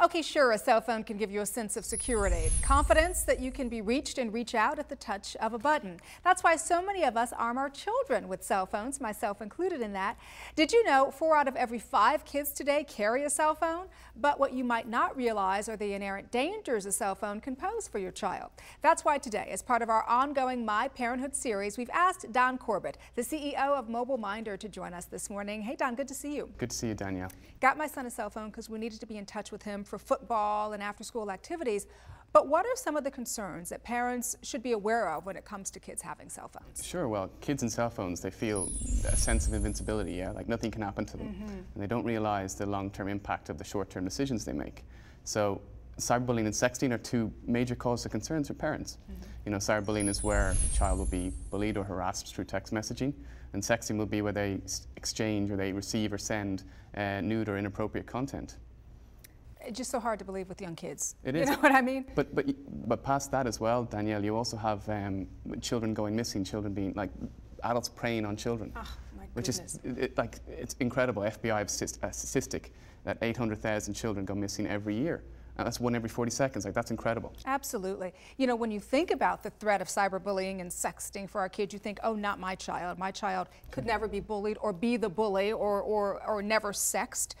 Okay, sure, a cell phone can give you a sense of security, confidence that you can be reached and reach out at the touch of a button. That's why so many of us arm our children with cell phones, myself included in that. Did you know 4 out of every 5 kids today carry a cell phone? But what you might not realize are the inherent dangers a cell phone can pose for your child. That's why today, as part of our ongoing My Parenthood series, we've asked Don Corbett, the CEO of Mobile Minder, to join us this morning. Hey, Don, good to see you. Good to see you, Danielle. Got my son a cell phone because we needed to be in touch with him for football and after-school activities. But what are some of the concerns that parents should be aware of when it comes to kids having cell phones? Sure, well, kids and cell phones, they feel a sense of invincibility, yeah, like nothing can happen to them. And they don't realize the long-term impact of the short-term decisions they make. So cyberbullying and sexting are 2 major causes of concerns for parents. You know, cyberbullying is where the child will be bullied or harassed through text messaging, and sexting will be where they exchange or they receive or send nude or inappropriate content. It's just so hard to believe with young kids. It is. You know what I mean? But past that as well, Danielle, you also have children going missing, children being, like, adults preying on children. Oh, my which goodness. is, it's incredible. FBI have a statistic that 800,000 children go missing every year. And that's 1 every 40 seconds. Like, that's incredible. Absolutely. You know, when you think about the threat of cyberbullying and sexting for our kids, you think, oh, not my child. My child could never be bullied or be the bully or never sexed.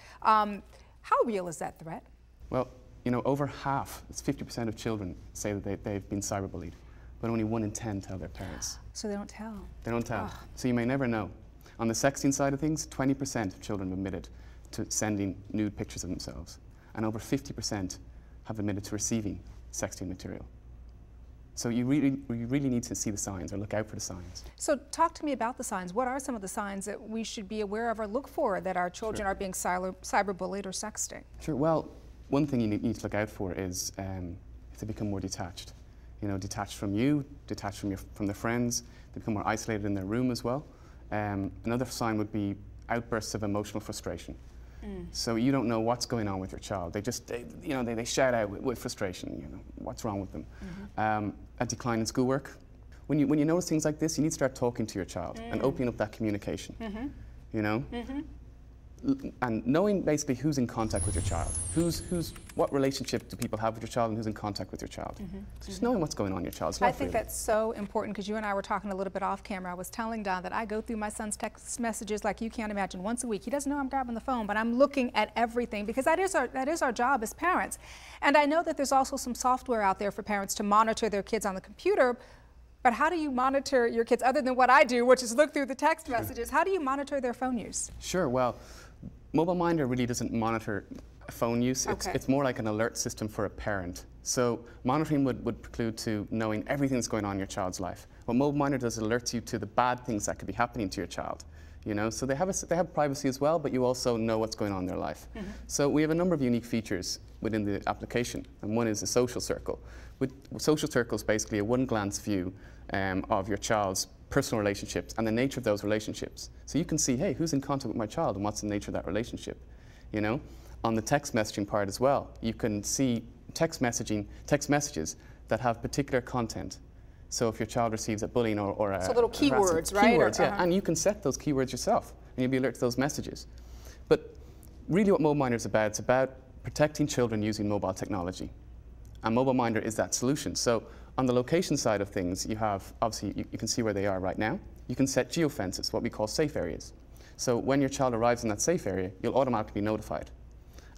How real is that threat? Well, you know, over half, it's 50% of children say that they've been cyberbullied, but only 1 in 10 tell their parents. So they don't tell. They don't tell. Oh. So you may never know. On the sexting side of things, 20% of children have admitted to sending nude pictures of themselves, and over 50% have admitted to receiving sexting material. So you really need to see the signs or look out for the signs. So talk to me about the signs. What are some of the signs that we should be aware of or look for that our children are being cyberbullied or sexting? Sure. Well, one thing you need to look out for is if they become more detached. You know, detached from you, detached from their friends. They become more isolated in their room as well. Another sign would be outbursts of emotional frustration. So you don't know what's going on with your child. They shout out with frustration. You know, what's wrong with them? A decline in schoolwork. When you notice things like this, you need to start talking to your child and opening up that communication. You know, and knowing basically who's in contact with your child. What relationship do people have with your child and who's in contact with your child? So just knowing what's going on in your child's life. I think that's so important because you and I were talking a little bit off camera. I was telling Don that I go through my son's text messages like you can't imagine once a week. He doesn't know I'm grabbing the phone, but I'm looking at everything because that is our job as parents. And I know that there's also some software out there for parents to monitor their kids on the computer. But how do you monitor your kids other than what I do, which is look through the text messages? How do you monitor their phone use? Sure. Well, Mobile Minder really doesn't monitor phone use. It's more like an alert system for a parent. So monitoring would preclude to knowing everything that's going on in your child's life. What Mobile Minder does alerts you to the bad things that could be happening to your child. You know, so they have privacy as well, but you also know what's going on in their life. So we have a number of unique features within the application, and one is a social circle. With social circles, basically a one-glance view of your child's personal relationships and the nature of those relationships. So you can see, hey, who's in contact with my child and what's the nature of that relationship, you know? On the text messaging part as well, you can see text messages that have particular content. So if your child receives a bullying or a... So little keywords, right? Keywords, yeah, and you can set those keywords yourself and you'll be alerted to those messages. But really what Mobile Minder is about, it's about protecting children using mobile technology. And Mobile Minder is that solution. So on the location side of things, you have, obviously, you can see where they are right now. You can set geofences, what we call safe areas. So when your child arrives in that safe area, you'll automatically be notified.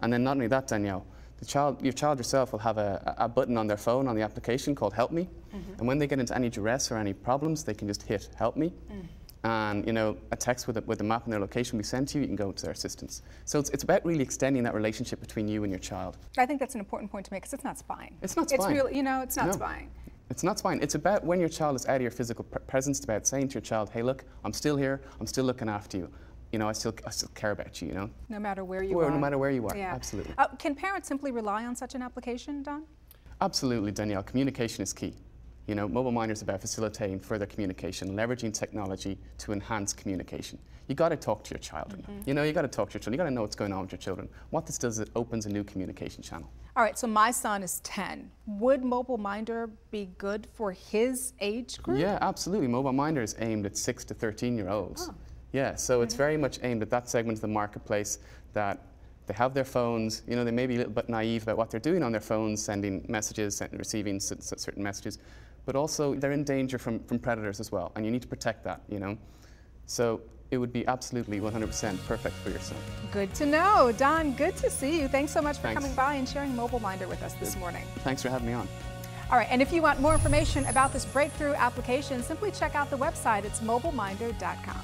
And then not only that, Danielle, your child yourself will have a button on their phone on the application called Help Me. And when they get into any duress or any problems, they can just hit Help Me. And, you know, a text with a map and their location will be sent to you, you can go to their assistance. So it's about really extending that relationship between you and your child. I think that's an important point to make because it's not spying. It's not spying. It's really, you know, it's not spying. It's not spying. It's about when your child is out of your physical presence, it's about saying to your child, hey, look, I'm still here, I'm still looking after you. You know, I still care about you, you know? No matter where you are. No matter where you are, yeah. Absolutely. Can parents simply rely on such an application, Don? Absolutely, Danielle. Communication is key. You know, Mobile Minder is about facilitating further communication, leveraging technology to enhance communication. You got to talk to your child. You know, you got to talk to your children. You got to know what's going on with your children. What this does is it opens a new communication channel. All right, so my son is 10. Would Mobile Minder be good for his age group? Yeah, absolutely. Mobile Minder is aimed at 6 to 13-year-olds. Oh. Yeah, so it's very much aimed at that segment of the marketplace that They have their phones, you know, they may be a little bit naive about what they're doing on their phones, sending messages, receiving certain messages, but also they're in danger from predators as well, and you need to protect that, you know. So it would be absolutely 100% perfect for your son. Good to know. Don, good to see you. Thanks so much for coming by and sharing MobileMinder with us this morning. Thanks for having me on. All right, and if you want more information about this breakthrough application, simply check out the website. It's mobileminder.com.